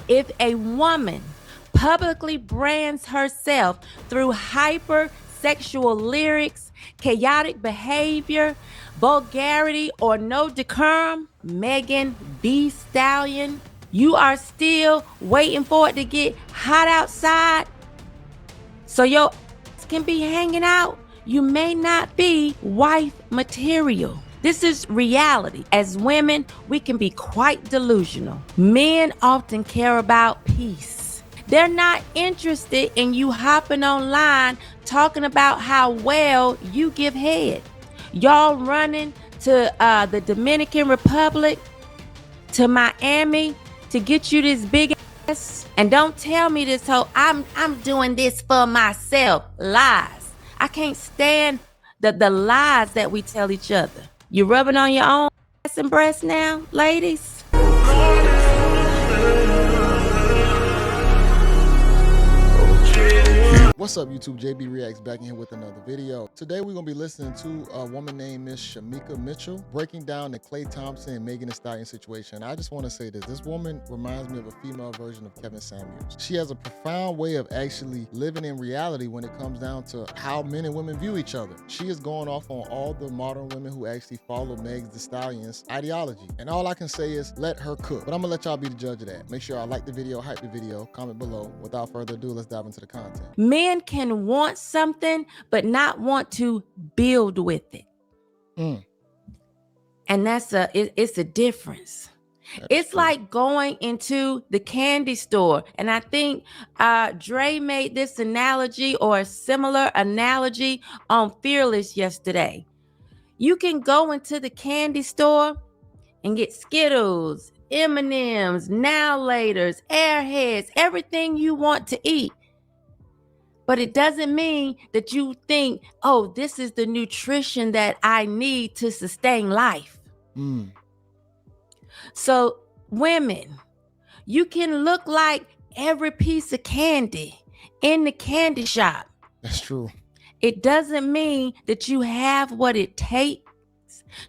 If a woman publicly brands herself through hypersexual lyrics, chaotic behavior, vulgarity, or no decorum, Megan B. Stallion, you are still waiting for it to get hot outside so your ass can be hanging out? You may not be wife material. This is reality. As women, we can be quite delusional. Men often care about peace. They're not interested in you hopping online talking about how well you give head. Y'all running to the Dominican Republic, to Miami to get you this big ass. And don't tell me this whole I'm doing this for myself. Lies. I can't stand the lies that we tell each other. You rubbing on your own ass and breast now, ladies? What's up, YouTube? JayBReacts back in here with another video. Today we're gonna be listening to a woman named Miss Shamika Mitchell breaking down the Klay Thompson and Megan Thee Stallion situation. I just want to say this woman reminds me of a female version of Kevin Samuels. She has a profound way of actually living in reality when it comes down to how men and women view each other. She is going off on all the modern women who actually follow Meg Thee Stallion's ideology. And all I can say is let her cook. But I'm gonna let y'all be the judge of that. Make sure y'all like the video, hype the video, comment below. Without further ado, let's dive into the content. Men can want something but not want to build with it. And it's a difference. It's true. Like going into the candy store. And I think Dre made this analogy or a similar analogy on Fearless yesterday. You can go into the candy store and get Skittles, M&Ms, Now Laters, Airheads, everything you want to eat. But it doesn't mean that you think, oh, this is the nutrition that I need to sustain life. So women, you can look like every piece of candy in the candy shop. That's true. It doesn't mean that you have what it takes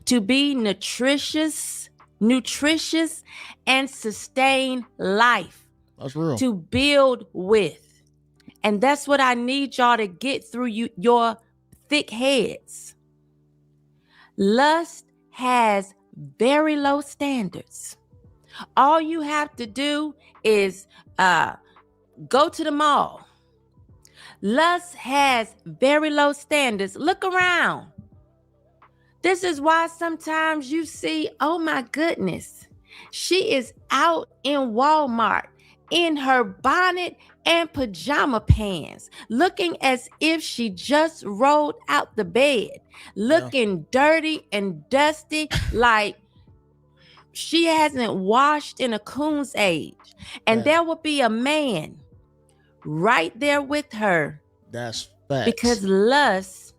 to be nutritious and sustain life. That's real. To build with. And that's what I need y'all to get through your thick heads. Lust has very low standards. All you have to do is go to the mall. Lust has very low standards. Look around. This is why sometimes you see, oh my goodness, she is out in Walmart in her bonnet and pajama pants, looking as if she just rolled out the bed, looking dirty and dusty, like she hasn't washed in a coon's age. And there will be a man right there with her. That's facts. Because lust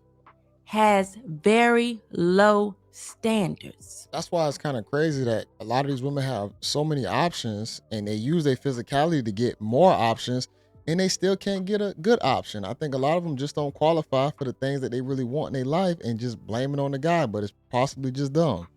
has very low standards. That's why it's kind of crazy that a lot of these women have so many options and they use their physicality to get more options and they still can't get a good option. I think a lot of them just don't qualify for the things that they really want in their life and just blame it on the guy, but it's possibly just dumb.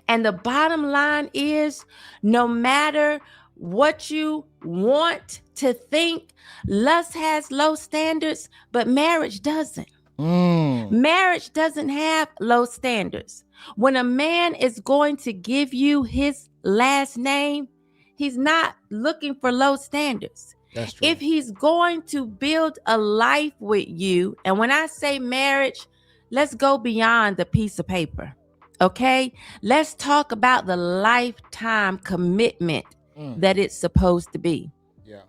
And the bottom line is, no matter what you want to think, lust has low standards, but marriage doesn't. Marriage doesn't have low standards. When a man is going to give you his last name, he's not looking for low standards. That's true. If he's going to build a life with you, and when I say marriage, let's go beyond the piece of paper. Okay? Let's talk about the lifetime commitment that it's supposed to be. Yeah.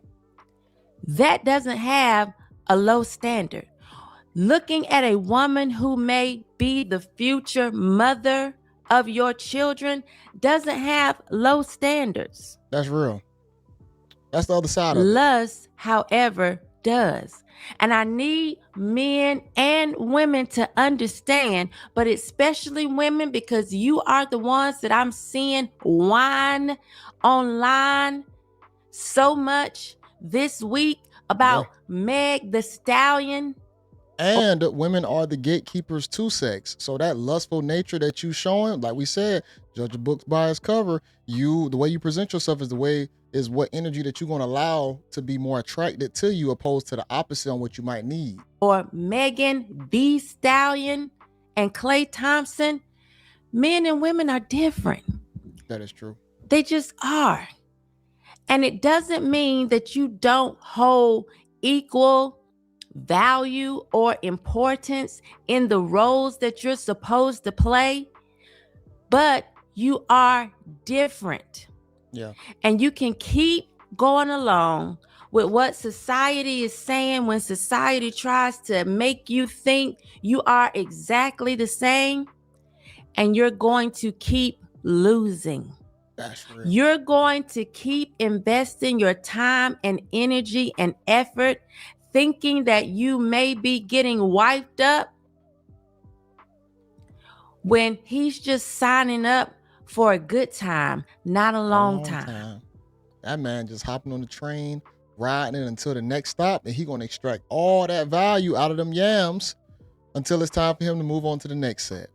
That doesn't have a low standard. Looking at a woman who may be the future mother of your children doesn't have low standards. That's real. That's the other side of it. Lust, however, does. And I need men and women to understand, but especially women, because you are the ones that I'm seeing whine online so much this week about Meg Thee Stallion. And women are the gatekeepers to sex. So that lustful nature that you showing, like we said, judge a book by its cover. The way you present yourself is the way is what energy that you're going to allow to be more attracted to you opposed to the opposite on what you might need. Or Megan B. Stallion and Klay Thompson, men and women are different. That is true. They just are. And it doesn't mean that you don't hold equal value or importance in the roles that you're supposed to play, but you are different. Yeah. And you can keep going along with what society is saying when society tries to make you think you are exactly the same, and you're going to keep losing. That's real. You're going to keep investing your time and energy and effort thinking that you may be getting wiped up when he's just signing up for a good time, not a long time. That man just hopping on the train, riding it until the next stop, and he gonna extract all that value out of them yams until it's time for him to move on to the next set.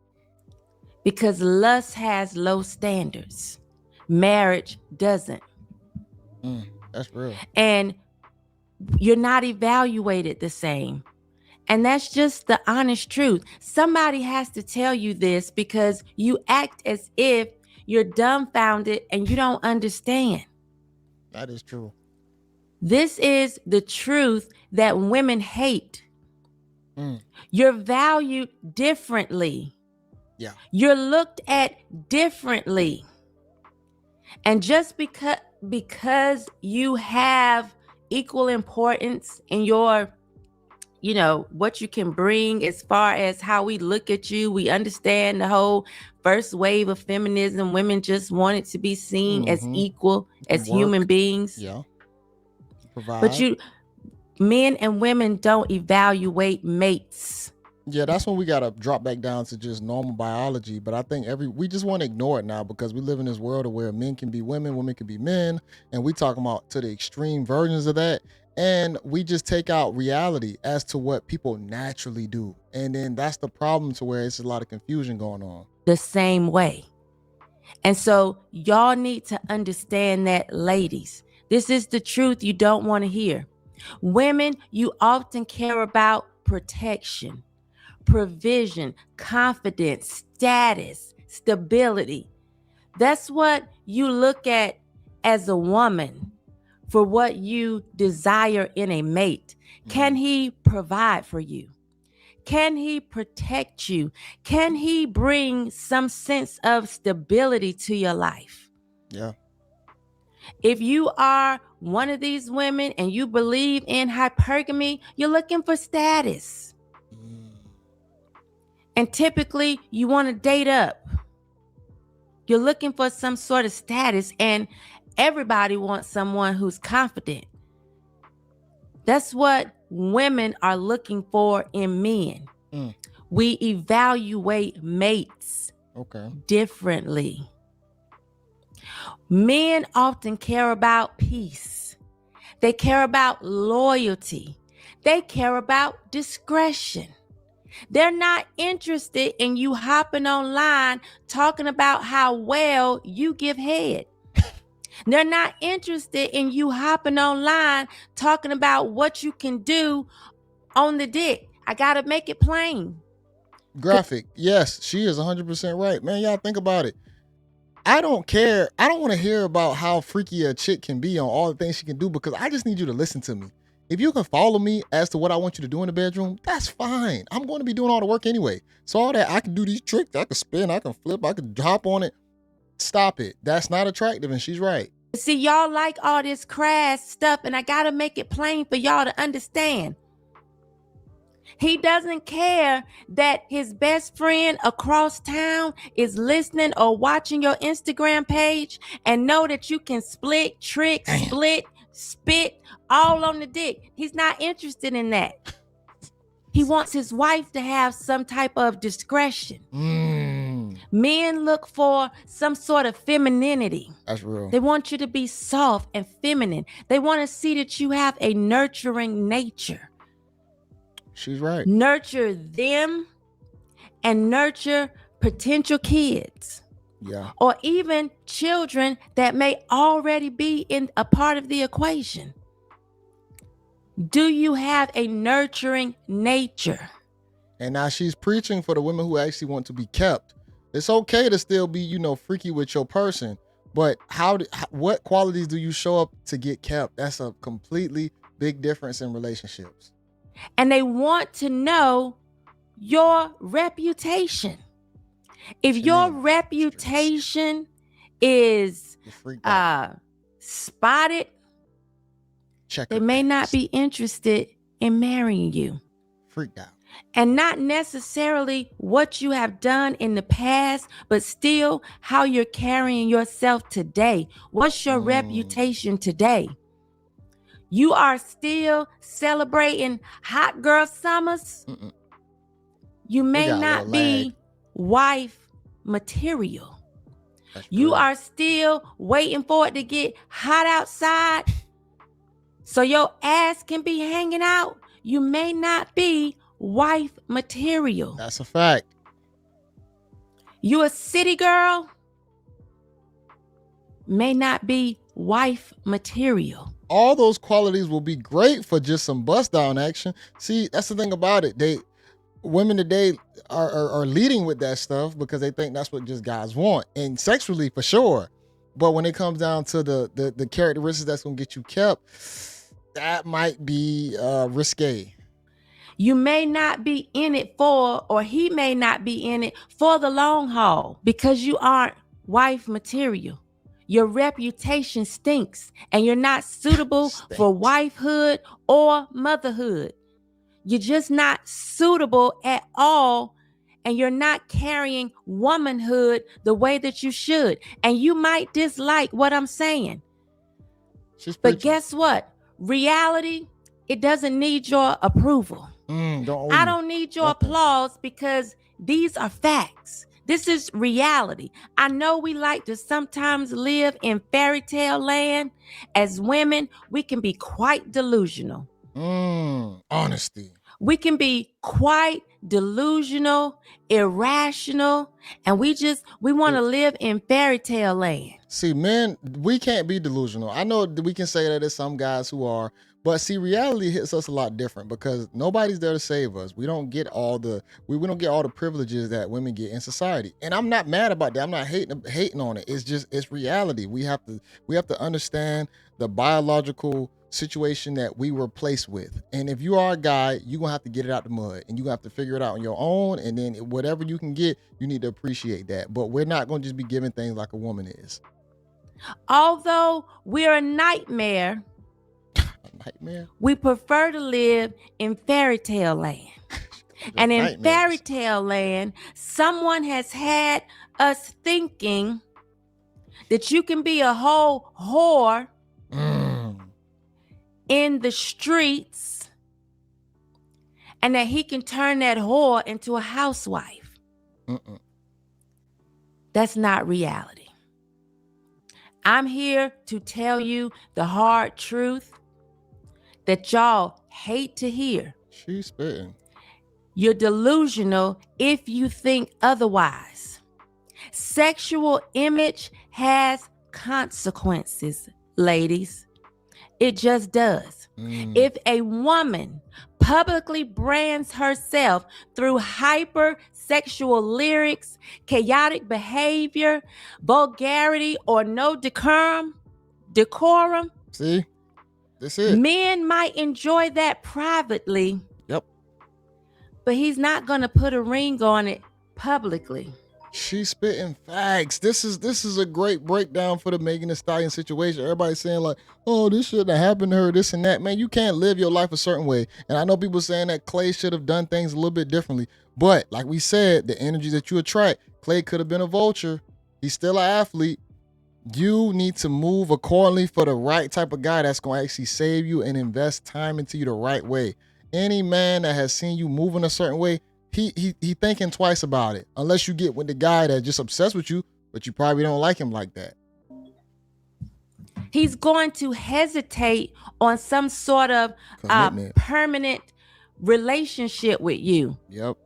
Because lust has low standards. Marriage doesn't. That's real. And you're not evaluated the same. And that's just the honest truth. Somebody has to tell you this because you act as if you're dumbfounded and you don't understand. That is true. This is the truth that women hate. You're valued differently. Yeah. You're looked at differently. And just because you have equal importance in your, what you can bring as far as how we look at you, we understand the whole first wave of feminism. Women just wanted to be seen as equal as human beings. Yeah. Provide. But men and women don't evaluate mates. Yeah, that's when we got to drop back down to just normal biology. But I think we just want to ignore it now because we live in this world where men can be women, women can be men. And we talking about to the extreme versions of that. And we just take out reality as to what people naturally do. And then that's the problem to where it's a lot of confusion going on. The same way. And so y'all need to understand that, ladies. This is the truth you don't want to hear. Women, you often care about protection, provision, confidence, status, stability. That's what you look at as a woman for what you desire in a mate. Can he provide for you? Can he protect you? Can he bring some sense of stability to your life? Yeah. If you are one of these women and you believe in hypergamy, you're looking for status. And typically you want to date up. You're looking for some sort of status, and everybody wants someone who's confident. That's what women are looking for in men. We evaluate mates differently. Men often care about peace. They care about loyalty. They care about discretion. They're not interested in you hopping online talking about how well you give head. They're not interested in you hopping online talking about what you can do on the dick. I got to make it plain. Graphic. Yes, she is 100% right. Man, y'all think about it. I don't care. I don't want to hear about how freaky a chick can be on all the things she can do because I just need you to listen to me. If you can follow me as to what I want you to do in the bedroom, that's fine. I'm going to be doing all the work anyway. So all that, I can do these tricks, I can spin, I can flip, I can drop on it. Stop it. That's not attractive, and she's right. See, y'all like all this crass stuff, and I got to make it plain for y'all to understand. He doesn't care that his best friend across town is listening or watching your Instagram page and know that you can split, trick, split, spit all on the dick. He's not interested in that. He wants his wife to have some type of discretion. Men look for some sort of femininity. That's real. They want you to be soft and feminine. They want to see that you have a nurturing nature. She's right. Nurture them and nurture potential kids. Yeah. or even children that may already be in a part of the equation? Do you have a nurturing nature? And now she's preaching for the women who actually want to be kept. It's okay to still be, freaky with your person, but what qualities do you show up to get kept? That's a completely big difference in relationships. And they want to know your reputation. If your reputation is spotted, they may not be interested in marrying you. Freaked out. And not necessarily what you have done in the past, but still how you're carrying yourself today. What's your reputation today? You are still celebrating hot girl summers. You may not be wife material. You are still waiting for it to get hot outside so your ass can be hanging out. You may not be wife material. That's a fact. You a city girl, may not be wife material. All those qualities will be great for just some bust down action. See, that's the thing about it. Women today are leading with that stuff because they think that's what just guys want, and sexually for sure. But when it comes down to the characteristics that's gonna get you kept, that might be risque. You may not be in it for, or he may not be in it for the long haul because you aren't wife material. Your reputation stinks and you're not suitable for wifehood or motherhood. You're just not suitable at all, and you're not carrying womanhood the way that you should. And you might dislike what I'm saying. But guess what? Reality, it doesn't need your approval. I don't need your applause because these are facts. This is reality. I know we like to sometimes live in fairy tale land. As women, we can be quite delusional. Honesty. We can be quite delusional, irrational, and we want to live in fairy tale land. See, men, we can't be delusional. I know that we can say that there's some guys who are, but see, reality hits us a lot different because nobody's there to save us. We don't get all the privileges that women get in society. And I'm not mad about that. I'm not hating on it. It's reality. We have to understand the biological situation that we were placed with. And if you are a guy, you're gonna have to get it out the mud and you have to figure it out on your own. And then whatever you can get, you need to appreciate that. But we're not gonna just be giving things like a woman is. Although we're a nightmare, we prefer to live in fairy tale land. And in fairy tale land, someone has had us thinking that you can be a whole whore in the streets and that he can turn that whore into a housewife. That's not reality. I'm here to tell you the hard truth that y'all hate to hear. She's spitting. You're delusional if you think otherwise. Sexual image has consequences, ladies. It just does. If a woman publicly brands herself through hypersexual lyrics, chaotic behavior, vulgarity, or no decorum, see? That's it. Men might enjoy that privately. Yep. But he's not going to put a ring on it publicly. She's spitting facts. This is a great breakdown for the Megan Thee Stallion situation. Everybody's saying like, oh, this shouldn't have happened to her, this and that. Man, you can't live your life a certain way. And I know people saying that Clay should have done things a little bit differently. But like we said, the energy that you attract, Clay could have been a vulture. He's still an athlete. You need to move accordingly for the right type of guy that's going to actually save you and invest time into you the right way. Any man that has seen you moving a certain way, he thinking twice about it. Unless you get with the guy that's just obsessed with you, but you probably don't like him like that. He's going to hesitate on some sort of permanent relationship with you. Yep.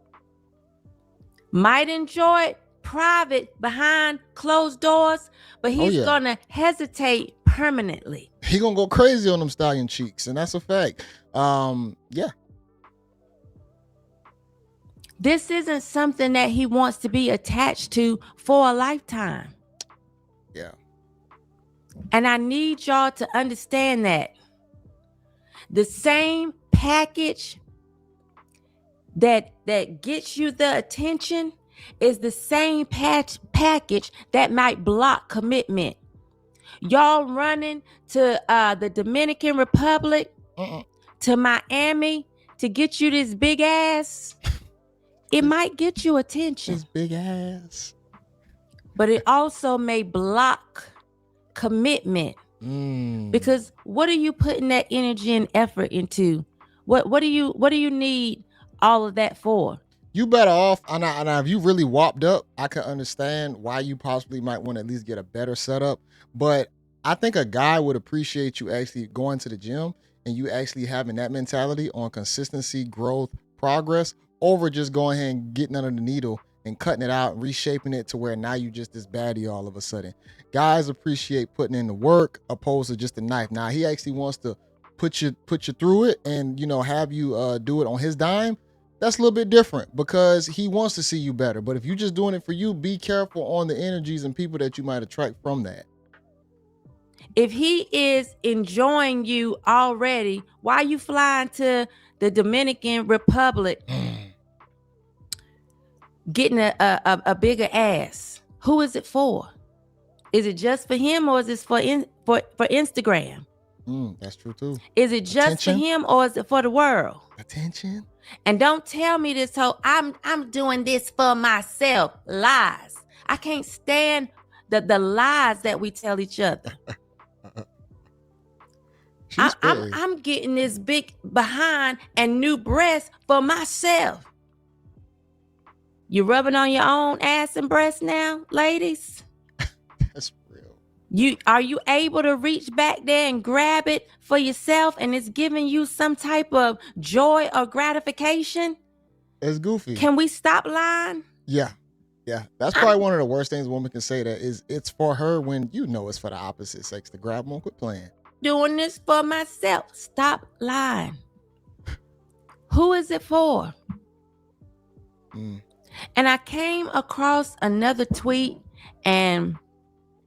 Might enjoy it private behind closed doors, but he's gonna hesitate permanently. He gonna go crazy on them stallion cheeks, and that's a fact. Yeah. This isn't something that he wants to be attached to for a lifetime. Yeah. And I need y'all to understand that the same package that gets you the attention is the same package that might block commitment. Y'all running to the Dominican Republic, to Miami to get you this big ass. It might get you attention. This big ass. But it also may block commitment. Because what are you putting that energy and effort into? What do you need all of that for? You better off, and if you really whopped up, I can understand why you possibly might want to at least get a better setup. But I think a guy would appreciate you actually going to the gym and you actually having that mentality on consistency, growth, progress, over just going ahead and getting under the needle and cutting it out and reshaping it to where now you just this baddie all of a sudden. Guys appreciate putting in the work opposed to just the knife. Now he actually wants to put you through it and have you do it on his dime. That's a little bit different because he wants to see you better. But if you're just doing it for you, be careful on the energies and people that you might attract from that. If he is enjoying you already, why are you flying to the Dominican Republic getting a bigger ass? Who is it for? Is it just for him or is it for Instagram? That's true too. Is it just for him or is it for the world? Attention. And don't tell me this whole I'm doing this for myself. Lies. I can't stand the lies that we tell each other. I'm getting this big behind and new breasts for myself. You rubbing on your own ass and breast now, ladies? That's real. Are you able to reach back there and grab it for yourself and it's giving you some type of joy or gratification? It's goofy. Can we stop lying? Yeah. That's probably one of the worst things a woman can say, that is it's for her when it's for the opposite sex to grab them. Quit playing. Doing this for myself. Stop lying. Who is it for? And I came across another tweet, and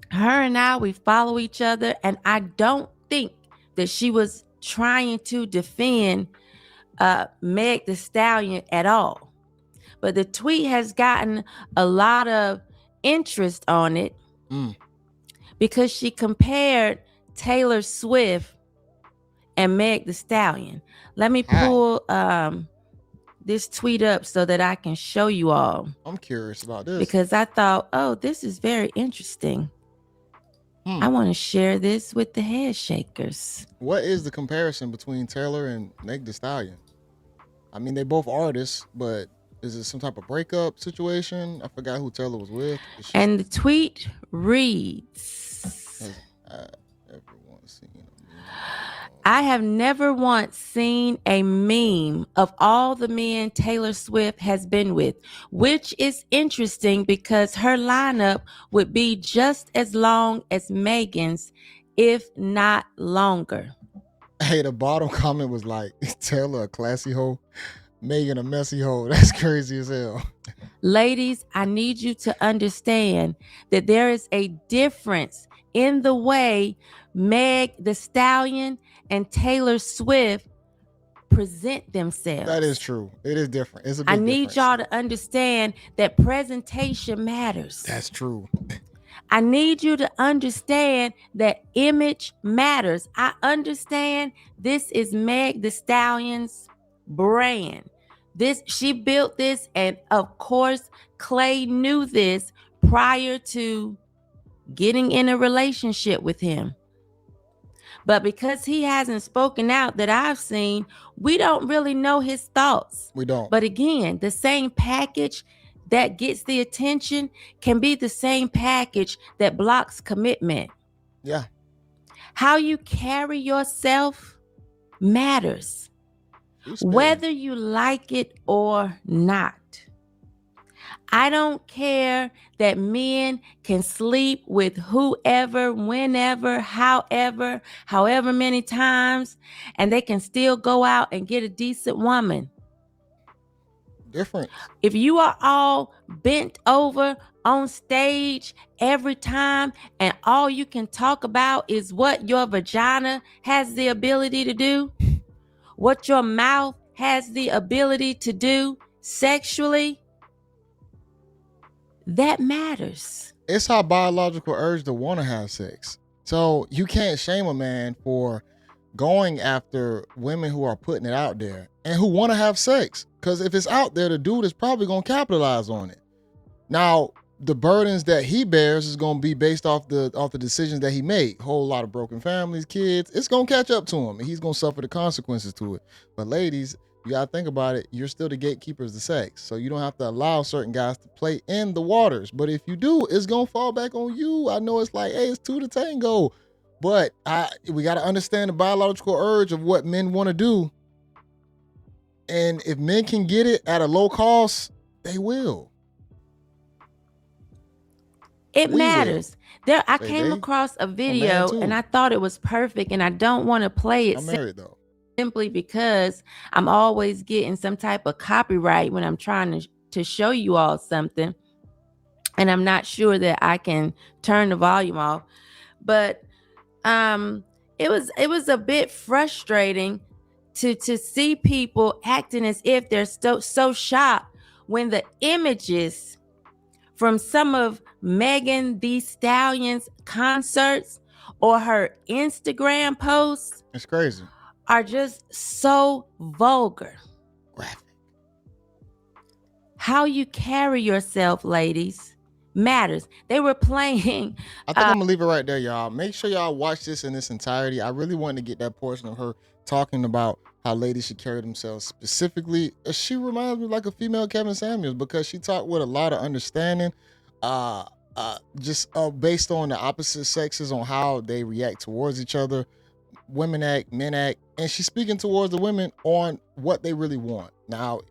her and I, we follow each other, and I don't think that she was trying to defend Meg the Stallion at all. But the tweet has gotten a lot of interest on it because she compared Taylor Swift and Meg the Stallion. Let me pull this tweet up so that I can show you all. I'm curious about this. Because I thought, this is very interesting. I want to share this with the head shakers. What is the comparison between Taylor and Meg the Stallion? I mean, they both artists, but is it some type of breakup situation? I forgot who Taylor was with. And the tweet reads, I have never once seen a meme of all the men Taylor Swift has been with, which is interesting because her lineup would be just as long as Megan's, if not longer. Hey, the bottom comment was like, Taylor a classy hoe, Megan a messy hoe. That's crazy as hell. Ladies, I need you to understand that there is a difference in the way Meg the Stallion and Taylor Swift present themselves. That is true. It is different. It's a big I need difference. y'all to understand that presentation matters. That's true. I need you to understand that image matters. I understand this is Meg the Stallion's brand. She built this, and of course, Clay knew this prior to getting in a relationship with him. But because he hasn't spoken out that I've seen, we don't really know his thoughts. We don't. But again, the same package that gets the attention can be the same package that blocks commitment. Yeah. How you carry yourself matters, whether you like it or not. I don't care that men can sleep with whoever, whenever, however many times, and they can still go out and get a decent woman. Difference. If you are all bent over on stage every time and all you can talk about is what your vagina has the ability to do, what your mouth has the ability to do sexually, that matters. It's our biological urge to want to have sex. So you can't shame a man for going after women who are putting it out there and who want to have sex. Because if it's out there, the dude is probably going to capitalize on it. Now, the burdens that he bears is going to be based off the decisions that he made. Whole lot of broken families, kids. It's going to catch up to him, and he's going to suffer the consequences to it. But ladies, you got to think about it. You're still the gatekeepers of sex, so you don't have to allow certain guys to play in the waters. But if you do, it's going to fall back on you. I know it's like, hey, it's two to tango. But we got to understand the biological urge of what men want to do. And if men can get it at a low cost, they will. It matters. I came across a video and I thought it was perfect, and I don't want to play it. I'm married though. Simply because I'm always getting some type of copyright when I'm trying to show you all something, and I'm not sure that I can turn the volume off. But it was a bit frustrating to see people acting as if they're so shocked when the images from some of Megan Thee Stallion's concerts or her Instagram posts, it's crazy, are just so vulgar. Graphic. How you carry yourself, ladies, matters. They were playing. I think I'm gonna leave it right there, y'all. Make sure y'all watch this in its entirety. I really wanted to get that portion of her talking about how ladies should carry themselves specifically. She reminds me like a female Kevin Samuels, because she talked with a lot of understanding, just based on the opposite sexes on how they react towards each other. Women act, men act, and she's speaking towards the women on what they really want. Now,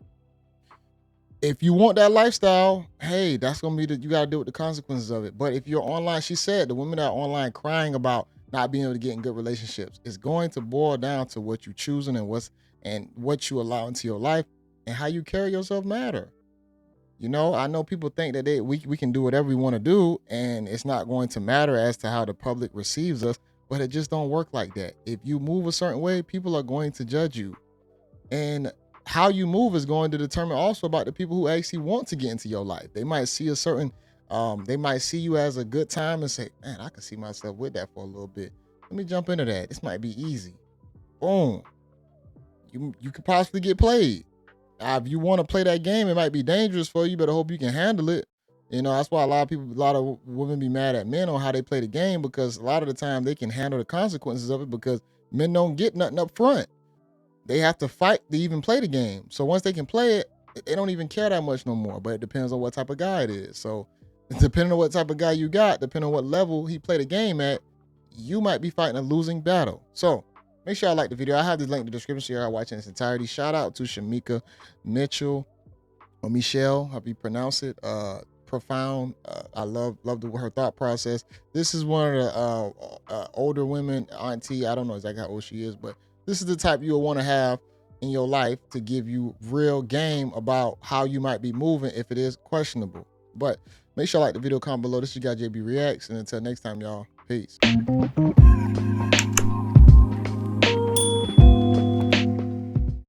if you want that lifestyle, hey, that's gonna be you gotta deal with the consequences of it. But if you're online, she said the women that are online crying about not being able to get in good relationships, it's going to boil down to what you're choosing and what you allow into your life, and how you carry yourself matter. You know, I know people think that we can do whatever we want to do and it's not going to matter as to how the public receives us, but it just don't work like that. If you move a certain way, people are going to judge you. And how you move is going to determine also about the people who actually want to get into your life. They might see they might see you as a good time and say, man, I can see myself with that for a little bit. Let me jump into that. This might be easy. Boom. You could possibly get played. If you want to play that game, it might be dangerous for you. You better hope you can handle it. You know, that's why a lot of women be mad at men on how they play the game, because a lot of the time they can handle the consequences of it, because men don't get nothing up front. They have to fight to even play the game. So once they can play it, they don't even care that much no more. But it depends on what type of guy it is. So depending on what type of guy you got, depending on what level he played the game at, you might be fighting a losing battle. So make sure y'all like the video. I have this link in the description so y'all watching its entirety. Shout out to Shamika Mitchell, or Michelle, however you pronounce it. Profound. I love her thought process. This is one of the older women, auntie. I don't know exactly how old she is, but this is the type you'll want to have in your life to give you real game about how you might be moving if it is questionable. But make sure you like the video, comment below. This is your guy JayBReacts, and until next time, y'all, peace.